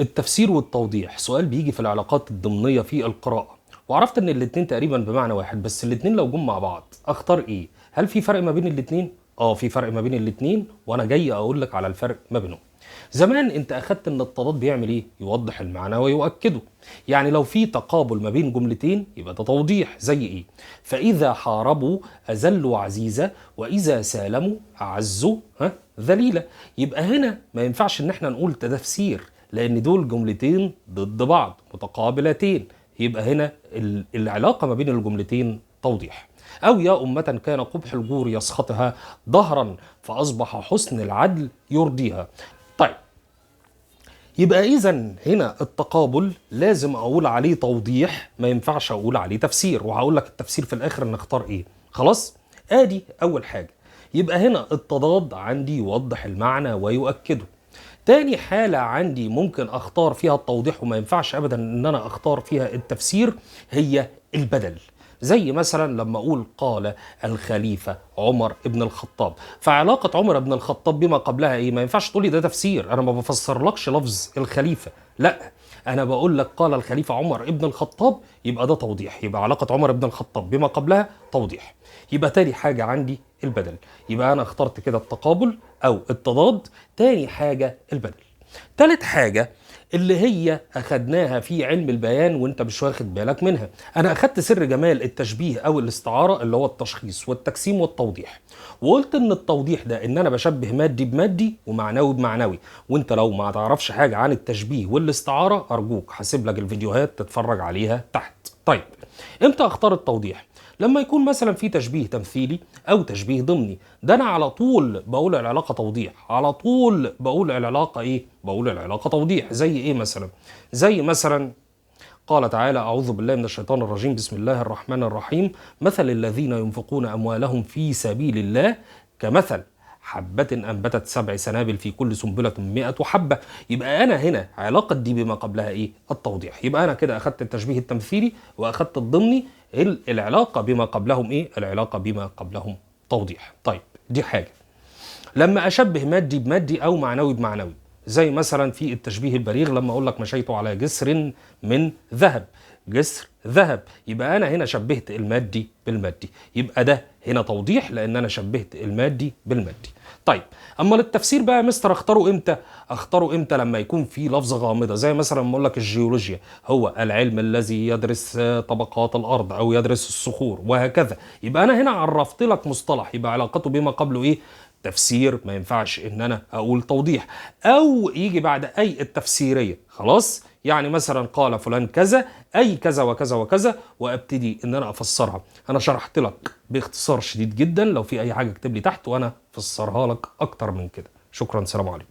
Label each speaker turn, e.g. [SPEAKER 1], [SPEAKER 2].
[SPEAKER 1] التفسير والتوضيح سؤال بيجي في العلاقات الضمنية في القراءة، وعرفت ان الاتنين تقريبا بمعنى واحد، بس الاتنين لو جم مع بعض اختار ايه؟ هل في فرق ما بين الاتنين؟ في فرق ما بين الاتنين، وانا جاي اقول لك على الفرق ما بينهم. زمان انت اخدت ان التضاد بيعمل ايه؟ يوضح المعنى ويؤكده. يعني لو في تقابل ما بين جملتين يبقى ده توضيح. زي ايه؟ فاذا حاربوا اذلوا عزيزة، واذا سالموا اعزوا ذليلة. يبقى هنا ما ينفعش ان احنا نقول ده تفسير، لان دول جملتين ضد بعض متقابلتين. يبقى هنا العلاقة ما بين الجملتين توضيح. أو يا أمة كان قبح الجور يسخطها ظهرا فأصبح حسن العدل يرضيها. طيب، يبقى إذن هنا التقابل لازم أقول عليه توضيح، ما ينفعش أقول عليه تفسير، وهقول لك التفسير في الآخر نختار إيه. خلاص؟ آدي أول حاجة. يبقى هنا التضاد عندي يوضح المعنى ويؤكده. تاني حالة عندي ممكن اختار فيها التوضيح وما ينفعش ابدا ان انا اختار فيها التفسير، هي البدل. زي مثلا لما اقول قال الخليفة عمر ابن الخطاب، فعلاقة عمر ابن الخطاب بما قبلها ايه؟ ما ينفعش تقولي ده تفسير، انا ما بفسرلكش لفظ الخليفة، لا، انا بقول لك قال الخليفة عمر ابن الخطاب، يبقى ده توضيح، يبقى علاقة عمر ابن الخطاب بما قبلها توضيح. يبقى تاني حاجة عندي البدل، يبقى انا اخترت كده التقابل او التضاد. تاني حاجة البدل. تالت حاجة اللي هي أخدناها في علم البيان وانت مش واخد بالك منها، أنا أخدت سر جمال التشبيه أو الاستعارة اللي هو التشخيص والتجسيم والتوضيح، وقلت إن التوضيح ده إن أنا بشبه مادي بمادي ومعنوي بمعنوي. وانت لو ما تعرفش حاجة عن التشبيه والاستعارة أرجوك هسيب لك الفيديوهات تتفرج عليها تحت. طيب، امتى أختار التوضيح؟ لما يكون مثلا في تشبيه تمثيلي او تشبيه ضمني، ده انا على طول بقول العلاقه توضيح، على طول بقول العلاقه ايه؟ بقول العلاقه توضيح. زي ايه مثلا؟ زي مثلا قال تعالى اعوذ بالله من الشيطان الرجيم بسم الله الرحمن الرحيم مثل الذين ينفقون اموالهم في سبيل الله كمثل حبة أنبتت 7 سنابل في كل سنبلة 100 حبة. يبقى أنا هنا علاقة دي بما قبلها إيه؟ التوضيح. يبقى أنا كده أخدت التشبيه التمثيلي وأخدت الضمني، العلاقة بما قبلهم إيه؟ العلاقة بما قبلهم توضيح. طيب، دي حاجة. لما أشبه مادي بمادي أو معنوي بمعنوي، زي مثلا في التشبيه البليغ لما أقول لك مشيت على جسر من ذهب، جسر ذهب، يبقى أنا هنا شبهت المادي بالمادي، يبقى ده هنا توضيح لأن أنا شبهت المادي بالمادي. طيب، أما للتفسير بقى مستر أختاره إمتى؟ أختاره إمتى؟ لما يكون في لفظة غامضة، زي مثلا لما أقول لك الجيولوجيا هو العلم الذي يدرس طبقات الأرض أو يدرس الصخور وهكذا، يبقى أنا هنا عرفت لك مصطلح يبقى علاقته بما قبله إيه؟ تفسير، ما ينفعش ان انا اقول توضيح. او يجي بعد اي التفسيريه، خلاص، يعني مثلا قال فلان كذا اي كذا وكذا وكذا، وابتدي ان انا افسرها. انا شرحت لك باختصار شديد جدا، لو في اي حاجه اكتب لي تحت وانا افسرها لك اكتر من كده. شكرا، سلام عليكم.